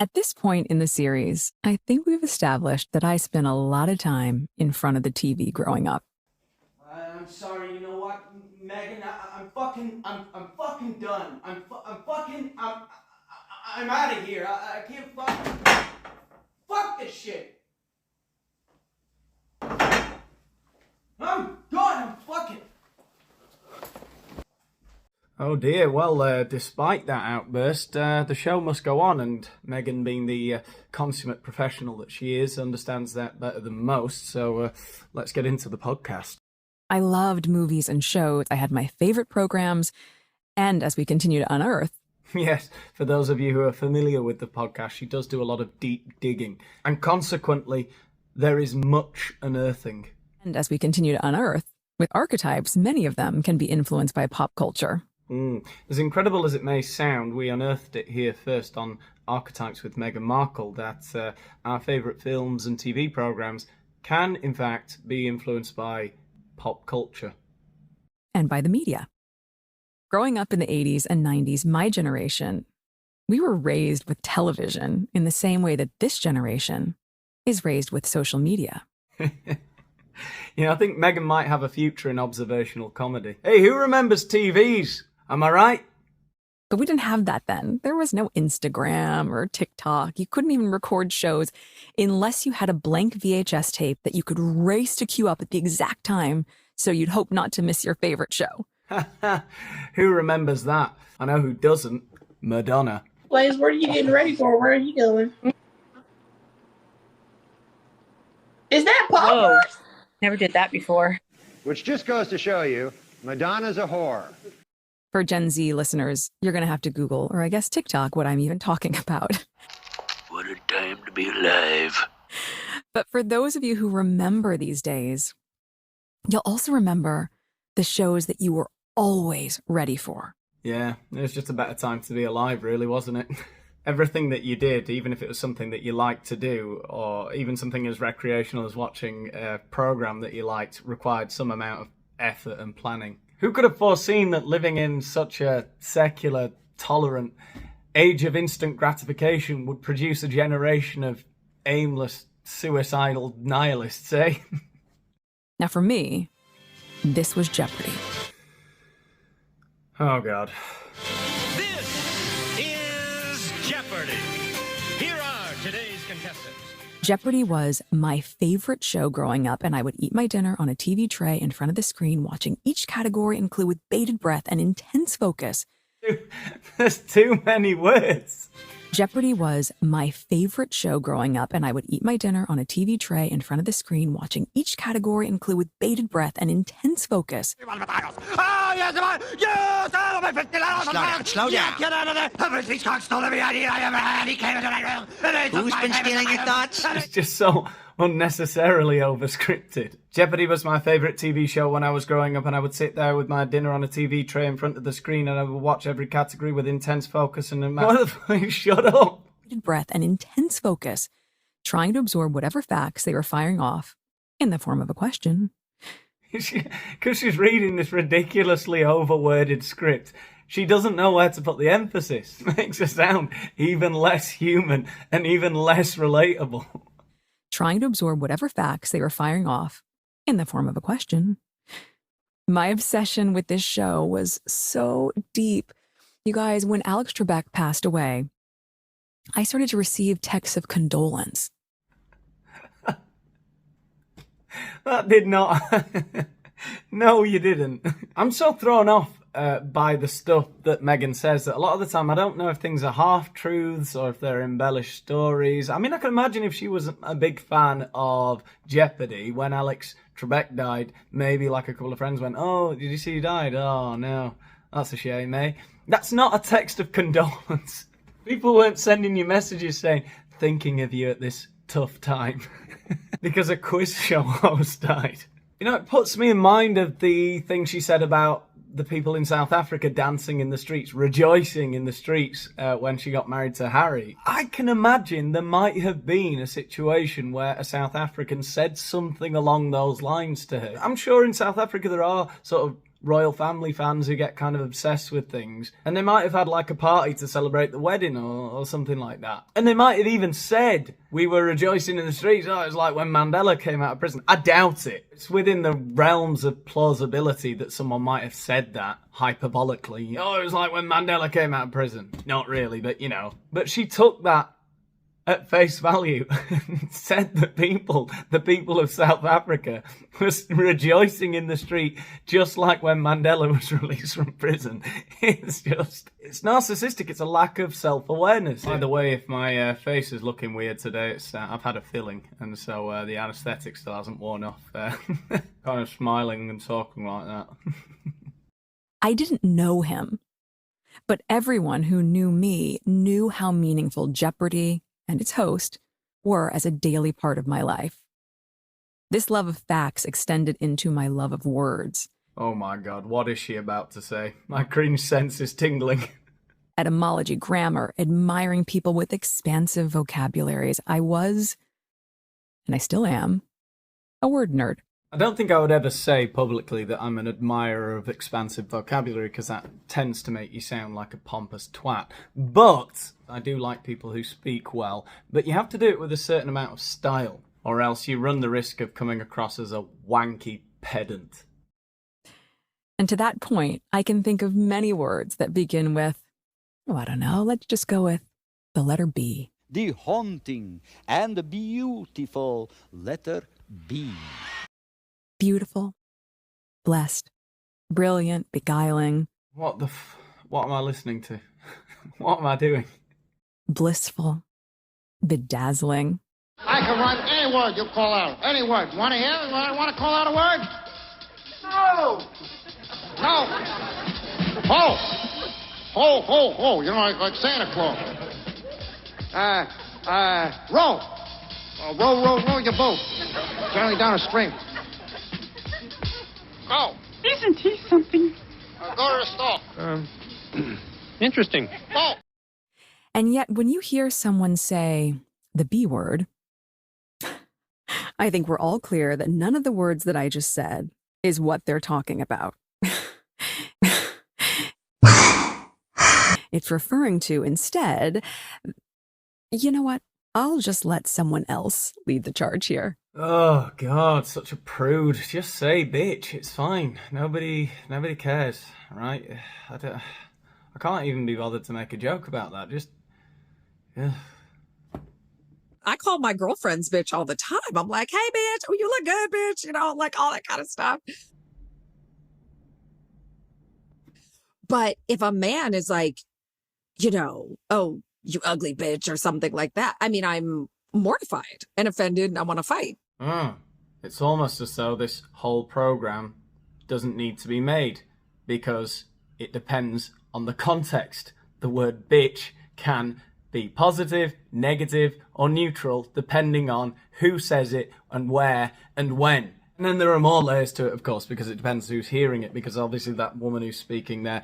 At this point in the series, I think we've established that I spent a lot of time in front of the TV growing up. I'm sorry, you know what, Megan, I'm fucking done. I'm out of here. I can't fuck this shit. I'm done. I'm fucking. Oh dear, well, despite that outburst, the show must go on, and Meghan, being the consummate professional that she is, understands that better than most, so let's get into the podcast. I loved movies and shows. I had my favorite programs, and as we continue to unearth... Yes, for those of you who are familiar with the podcast, she does do a lot of deep digging, and consequently, there is much unearthing. And as we continue to unearth, with archetypes, many of them can be influenced by pop culture. As incredible as it may sound, we unearthed it here first on Archetypes with Meghan Markle, that our favourite films and TV programmes can, in fact, be influenced by pop culture. And by the media. Growing up in the 80s and 90s, my generation, we were raised with television in the same way that this generation is raised with social media. You know, I think Meghan might have a future in observational comedy. Hey, who remembers TVs? Am I right? But we didn't have that then. There was no Instagram or TikTok. You couldn't even record shows unless you had a blank VHS tape that you could race to queue up at the exact time so you'd hope not to miss your favorite show. Who remembers that? I know who doesn't. Madonna. Blaze, what are you getting ready for? Where are you going? Is that Whoa. poppers? Never did that before. Which just goes to show you, Madonna's a whore. For Gen Z listeners, you're going to have to Google, or I guess TikTok, what I'm even talking about. What a time to be alive. But for those of you who remember these days, you'll also remember the shows that you were always ready for. Yeah, it was just a better time to be alive, really, wasn't it? Everything that you did, even if it was something that you liked to do, or even something as recreational as watching a program that you liked, required some amount of effort and planning. Who could have foreseen that living in such a secular, tolerant age of instant gratification would produce a generation of aimless, suicidal nihilists, eh? Now for me, this was Jeopardy. Oh, God. This is Jeopardy! Here are today's contestants. Jeopardy was my favorite show growing up, and I would eat my dinner on a TV tray in front of the screen, watching each category and clue with bated breath and intense focus. There's too many words. Jeopardy was my favorite show growing up, and I would eat my dinner on a TV tray in front of the screen, watching each category and clue with bated breath and intense focus. Slow down. Who's been stealing your thoughts? It's just so unnecessarily overscripted. Jeopardy was my favourite TV show when I was growing up, and I would sit there with my dinner on a TV tray in front of the screen, and I would watch every category with intense focus and... What the fuck? Shut up! Breath and intense focus, trying to absorb whatever facts they were firing off in the form of a question. Because she's reading this ridiculously overworded script, she doesn't know where to put the emphasis. Makes her sound even less human and even less relatable. Trying to absorb whatever facts they were firing off in the form of a question. My obsession with this show was so deep. You guys, when Alex Trebek passed away, I started to receive texts of condolence. That did not... No, you didn't. I'm so thrown off by the stuff that Meghan says that a lot of the time I don't know if things are half-truths or if they're embellished stories. I mean, I can imagine if she was a big fan of Jeopardy, when Alex Trebek died, maybe like a couple of friends went, "Oh, did you see he died? Oh, no, that's a shame, eh?" That's not a text of condolence. People weren't sending you messages saying, "Thinking of you at this tough time," because a quiz show host died. You know, it puts me in mind of the thing she said about the people in South Africa dancing in the streets, rejoicing in the streets when she got married to Harry. I can imagine there might have been a situation where a South African said something along those lines to her. I'm sure in South Africa there are sort of royal family fans who get kind of obsessed with things, and they might have had like a party to celebrate the wedding or something like that. And they might have even said, we were rejoicing in the streets, oh, it was like when Mandela came out of prison. I doubt it. It's within the realms of plausibility that someone might have said that hyperbolically. Oh, it was like when Mandela came out of prison. Not really, but you know. But she took that at face value and said that the people of South Africa was rejoicing in the street just like when Mandela was released from prison. It's narcissistic. It's a lack of self-awareness. By the way, if my face is looking weird today, it's I've had a filling, and so the anaesthetic still hasn't worn off. Kind of smiling and talking like that. I didn't know him, but everyone who knew me knew how meaningful Jeopardy and its host were as a daily part of my life. This love of facts extended into my love of words. Oh my God, what is she about to say? My cringe sense is tingling. Etymology, grammar, admiring people with expansive vocabularies. I was, and I still am, a word nerd. I don't think I would ever say publicly that I'm an admirer of expansive vocabulary, because that tends to make you sound like a pompous twat. But I do like people who speak well. But you have to do it with a certain amount of style, or else you run the risk of coming across as a wanky pedant. And to that point, I can think of many words that begin with, oh, I don't know, let's just go with the letter B. The haunting and the beautiful letter B. Beautiful, blessed, brilliant, beguiling. What am I listening to? What am I doing? Blissful, bedazzling. I can write any word you call out. Any word. Want to hear? Want to call out a word? No. No. Ho. Ho. You know, like Santa Claus. Row. Row your boat. Gently down a stream. Go. Isn't he something? Go to the stall. Interesting. Go. And yet, when you hear someone say the B word, I think we're all clear that none of the words that I just said is what they're talking about. It's referring to, instead, you know what? I'll just let someone else lead the charge here. Oh God, such a prude. Just say bitch, it's fine. Nobody cares, right? I can't even be bothered to make a joke about that. Yeah. I call my girlfriends bitch all the time. I'm like, hey bitch, oh you look good, bitch, you know, like all that kind of stuff. But if a man is like, you know, oh, you ugly bitch or something like that, I mean, I'm mortified and offended and I want to fight. It's almost as though this whole program doesn't need to be made, because it depends on the context. The word bitch can be positive, negative, or neutral, depending on who says it and where and when. And then there are more layers to it, of course, because it depends who's hearing it, because obviously that woman who's speaking there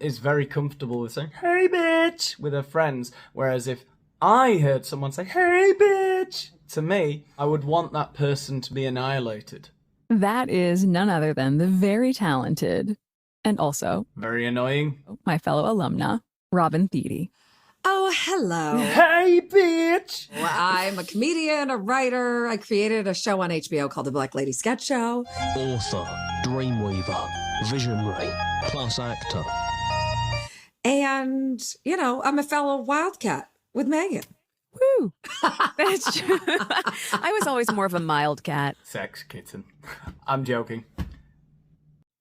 is very comfortable with saying, hey bitch, with her friends, whereas if I heard someone say, hey bitch, to me, I would want that person to be annihilated. That is none other than the very talented and also very annoying, my fellow alumna, Robin Thede. Oh, hello. Hey, bitch! Well, I'm a comedian, a writer. I created a show on HBO called The Black Lady Sketch Show. Author, dreamweaver, visionary, plus actor. And, you know, I'm a fellow wildcat with Meghan. Woo! That's true. I was always more of a mild cat. Sex kitten. I'm joking.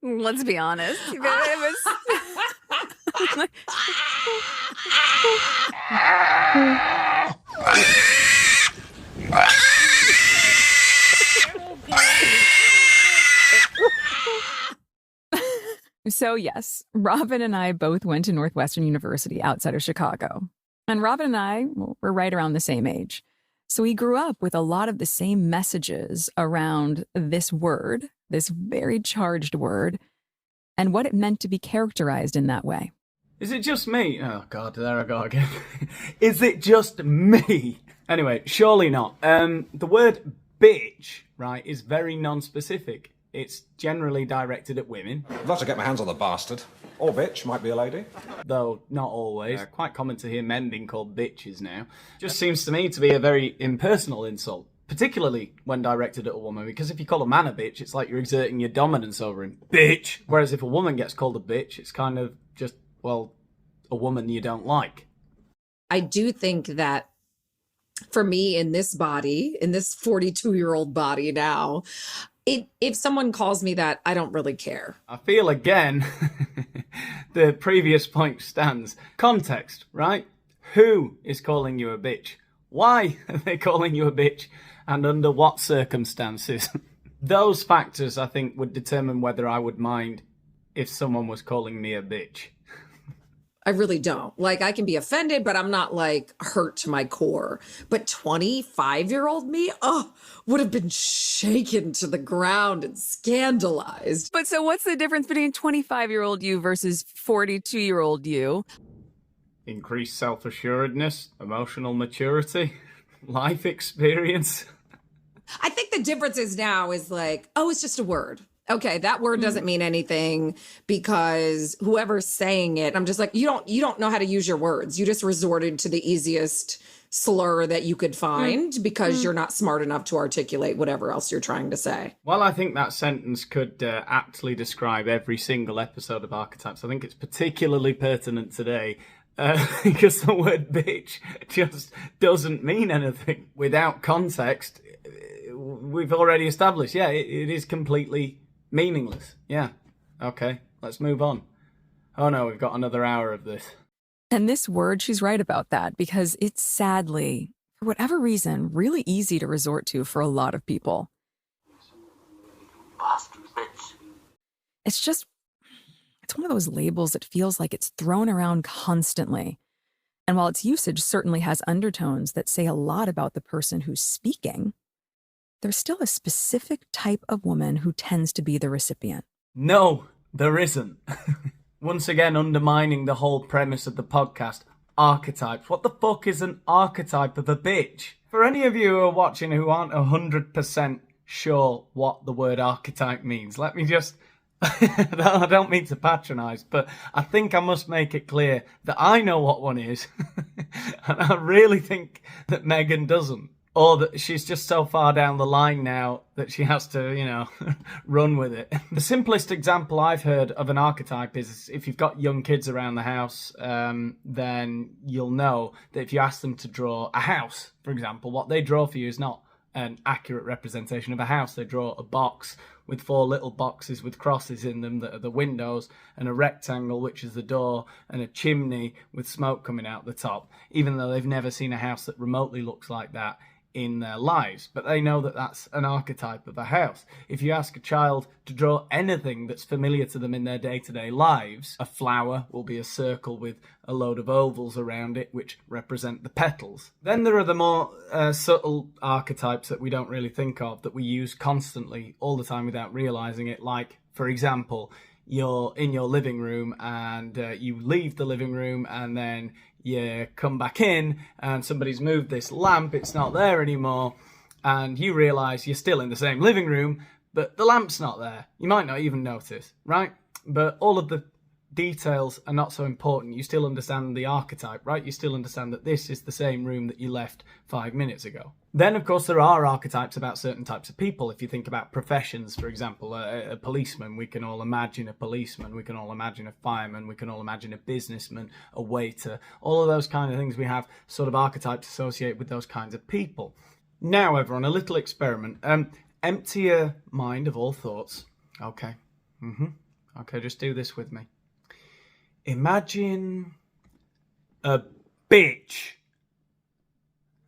Let's be honest. It was... So yes, Robin and I both went to Northwestern University outside of Chicago. And Robin and I were right around the same age. So we grew up with a lot of the same messages around this word, this very charged word, and what it meant to be characterized in that way. Is it just me? Oh God, there I go again. Is it just me? Anyway, surely not. The word bitch, right, is very non-specific. it's generally directed at women. I'd love to get my hands on the bastard. Or bitch, might be a lady. Though not always. Quite common to hear men being called bitches now. Just seems to me to be a very impersonal insult, particularly when directed at a woman, because if you call a man a bitch, it's like you're exerting your dominance over him. Bitch! Whereas if a woman gets called a bitch, it's kind of just, well, a woman you don't like. I do think that for me in this body, in this 42-year-old body now, if someone calls me that, I don't really care. I feel again, the previous point stands. Context, right? Who is calling you a bitch? Why are they calling you a bitch? And under what circumstances? Those factors, I think, would determine whether I would mind if someone was calling me a bitch. I really don't. Like, I can be offended, but I'm not, like, hurt to my core. But 25-year-old me, would have been shaken to the ground and scandalized. But so what's the difference between 25-year-old you versus 42-year-old you? Increased self-assuredness, emotional maturity, life experience. I think the difference is now is like, it's just a word. Okay, that word doesn't mean anything because whoever's saying it, I'm just like, you don't know how to use your words. You just resorted to the easiest slur that you could find because you're not smart enough to articulate whatever else you're trying to say. Well, I think that sentence could aptly describe every single episode of Archetypes. I think it's particularly pertinent today because the word bitch just doesn't mean anything. Without context, we've already established, it is completely meaningless. Yeah. Okay, let's move on. Oh no, we've got another hour of this. And this word, she's right about that because it's sadly, for whatever reason, really easy to resort to for a lot of people. It's one of those labels that feels like it's thrown around constantly. And while its usage certainly has undertones that say a lot about the person who's speaking, there's still a specific type of woman who tends to be the recipient. No, there isn't. Once again, undermining the whole premise of the podcast, archetypes. What the fuck is an archetype of a bitch? For any of you who are watching who aren't 100% sure what the word archetype means, let me just... I don't mean to patronise, but I think I must make it clear that I know what one is. And I really think that Meghan doesn't. Or that she's just so far down the line now that she has to, run with it. The simplest example I've heard of an archetype is if you've got young kids around the house, then you'll know that if you ask them to draw a house, for example, what they draw for you is not an accurate representation of a house. They draw a box with 4 little boxes with crosses in them that are the windows, and a rectangle, which is the door, and a chimney with smoke coming out the top, even though they've never seen a house that remotely looks like that in their lives, but they know that that's an archetype of a house. If you ask a child to draw anything that's familiar to them in their day-to-day lives, a flower will be a circle with a load of ovals around it which represent the petals. Then there are the more subtle archetypes that we don't really think of, that we use constantly all the time without realizing it, like, for example, you're in your living room and you leave the living room and then you come back in and somebody's moved this lamp, it's not there anymore, and you realise you're still in the same living room, but the lamp's not there. You might not even notice, right? But all of the details are not so important. You still understand the archetype, right? You still understand that this is the same room that you left 5 minutes ago. Then, of course, there are archetypes about certain types of people. If you think about professions, for example, a policeman, we can all imagine a policeman, we can all imagine a fireman, we can all imagine a businessman, a waiter, all of those kind of things. We have sort of archetypes associated with those kinds of people. Now, everyone, a little experiment. Empty your mind of all thoughts. Okay. Okay, just do this with me. Imagine a bitch.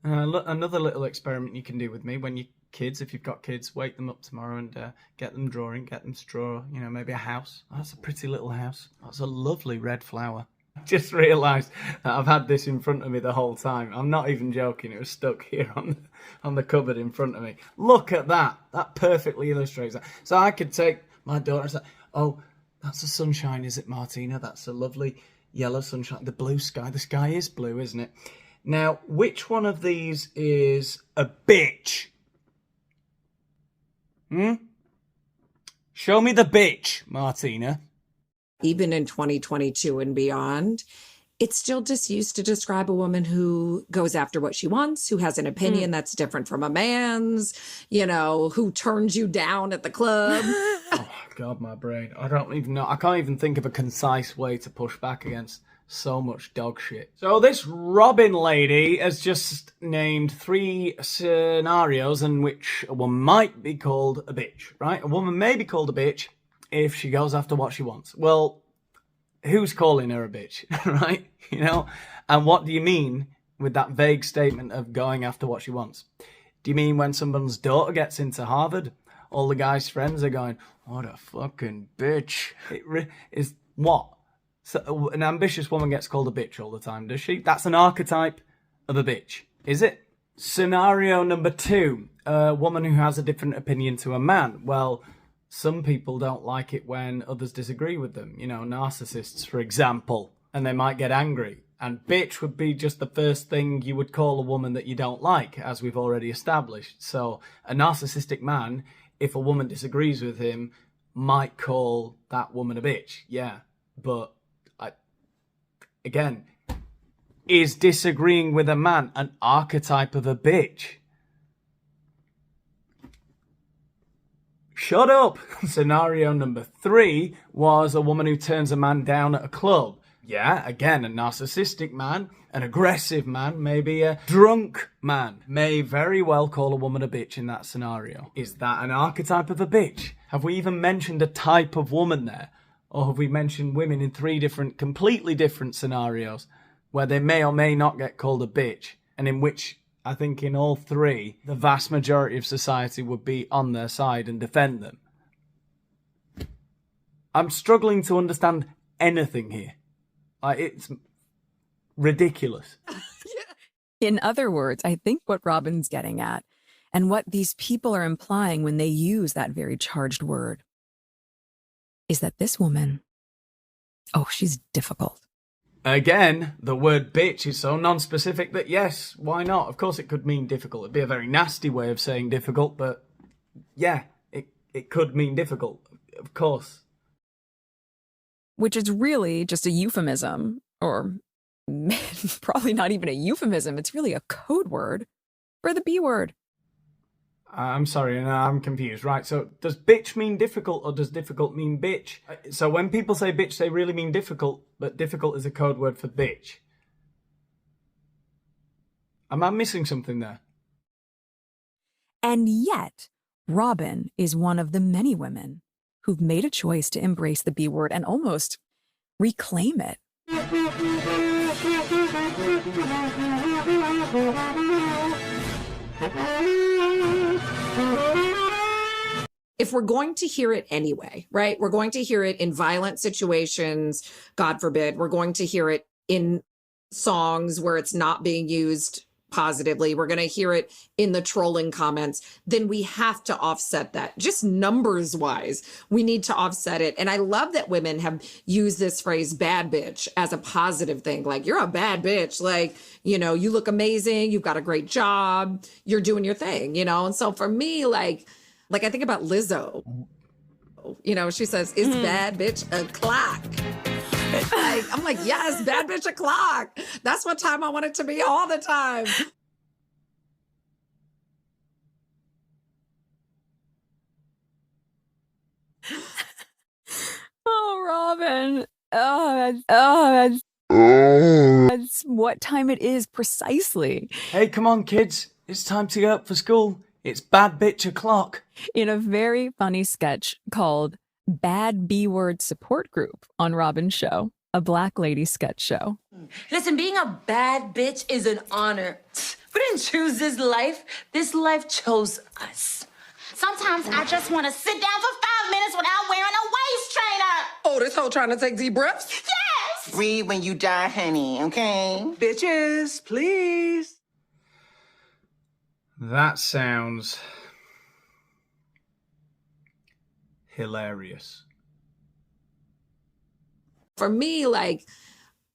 Another little experiment you can do with me when you kids, if you've got kids, wake them up tomorrow and get them drawing, get them to draw, maybe a house. That's a pretty little house. That's a lovely red flower. I just realised that I've had this in front of me the whole time. I'm not even joking. It was stuck here on the cupboard in front of me. Look at that. That perfectly illustrates that. So I could take my daughter and say, oh, that's the sunshine, is it, Martina? That's a lovely yellow sunshine. The blue sky. The sky is blue, isn't it? Now, which one of these is a bitch? Show me the bitch, Martina. Even in 2022 and beyond, it's still just used to describe a woman who goes after what she wants, who has an opinion that's different from a man's, you know, who turns you down at the club. Oh, God, my brain. I don't even know. I can't even think of a concise way to push back against so much dog shit. So this Robin lady has just named 3 scenarios in which a woman might be called a bitch, right? A woman may be called a bitch if she goes after what she wants. Well, who's calling her a bitch, right? You know? And what do you mean with that vague statement of going after what she wants? Do you mean when someone's daughter gets into Harvard, all the guy's friends are going, what a fucking bitch? Is what? So an ambitious woman gets called a bitch all the time, does she? That's an archetype of a bitch, is it? Scenario number 2, a woman who has a different opinion to a man. Well, some people don't like it when others disagree with them. You know, narcissists, for example, and they might get angry. And bitch would be just the first thing you would call a woman that you don't like, as we've already established. So a narcissistic man, if a woman disagrees with him, might call that woman a bitch. Yeah, but again, is disagreeing with a man an archetype of a bitch? Shut up! Scenario number 3 was a woman who turns a man down at a club. Yeah, again, a narcissistic man, an aggressive man, maybe a drunk man, may very well call a woman a bitch in that scenario. Is that an archetype of a bitch? Have we even mentioned a type of woman there? Or have we mentioned women in 3 different, completely different scenarios where they may or may not get called a bitch, and in which I think in all 3, the vast majority of society would be on their side and defend them? I'm struggling to understand anything here. It's ridiculous. In other words, I think what Robin's getting at, and what these people are implying when they use that very charged word, is that this woman, she's difficult. Again, the word bitch is so non-specific that yes, why not? Of course it could mean difficult. It'd be a very nasty way of saying difficult, but yeah, it could mean difficult, of course. Which is really just a euphemism, or probably not even a euphemism. It's really a code word for the B word. I'm sorry, no, I'm confused. Right, so does bitch mean difficult, or does difficult mean bitch? So when people say bitch, they really mean difficult, but difficult is a code word for bitch. Am I missing something there? And yet, Robin is one of the many women who've made a choice to embrace the B word and almost reclaim it. If we're going to hear it anyway, right? We're going to hear it in violent situations, God forbid. We're going to hear it in songs where it's not being used positively. We're going to hear it in the trolling comments. Then we have to offset that. Just numbers wise, we need to offset it. And I love that women have used this phrase bad bitch as a positive thing. Like, you're a bad bitch. Like, you know, you look amazing. You've got a great job. You're doing your thing, you know? And so for me, like I think about Lizzo, you know, she says, is bad bitch a clock? I'm like, yes, bad bitch o'clock. That's what time I want it to be all the time. Oh, Robin. That's what time it is precisely. Hey, come on, kids. It's time to get up for school. It's bad bitch o'clock. In a very funny sketch called Bad B-Word Support Group on Robin's show, a Black lady sketch show. Listen, being a bad bitch is an honor. We didn't choose this life. This life chose us. Sometimes I just want to sit down for 5 minutes without wearing a waist trainer. Oh, this hoe trying to take deep breaths? Yes! Breathe when you die, honey, okay? Bitches, please. That sounds hilarious. For me, like,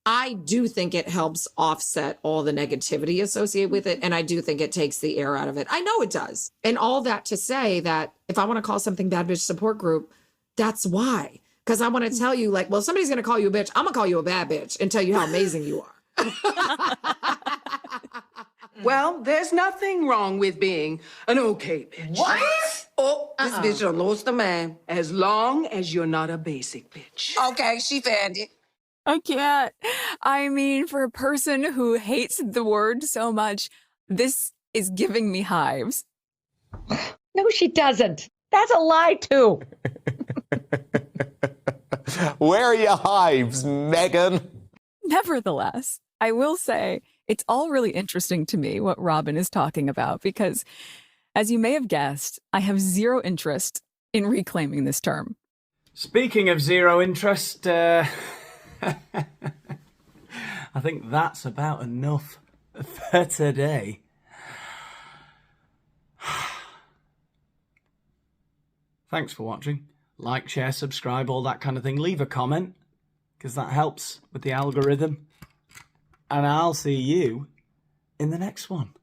I do think it helps offset all the negativity associated with it. And I do think it takes the air out of it. I know it does. And all that to say that if I want to call something bad bitch support group, That's why. Because I want to tell you, like, well, if somebody's going to call you a bitch, I'm going to call you a bad bitch and tell you how amazing you are. Well, there's nothing wrong with being an okay bitch. What? Oh, this bitch done lost a man. As long as you're not a basic bitch. Okay, she found it. I can't. I mean, for a person who hates the word so much, this is giving me hives. No, she doesn't. That's a lie, too. Where are your hives, Meghan? Nevertheless, I will say it's all really interesting to me what Robin is talking about because, as you may have guessed, I have zero interest in reclaiming this term. Speaking of zero interest, I think that's about enough for today. Thanks for watching. Like, share, subscribe, all that kind of thing. Leave a comment, because that helps with the algorithm. And I'll see you in the next one.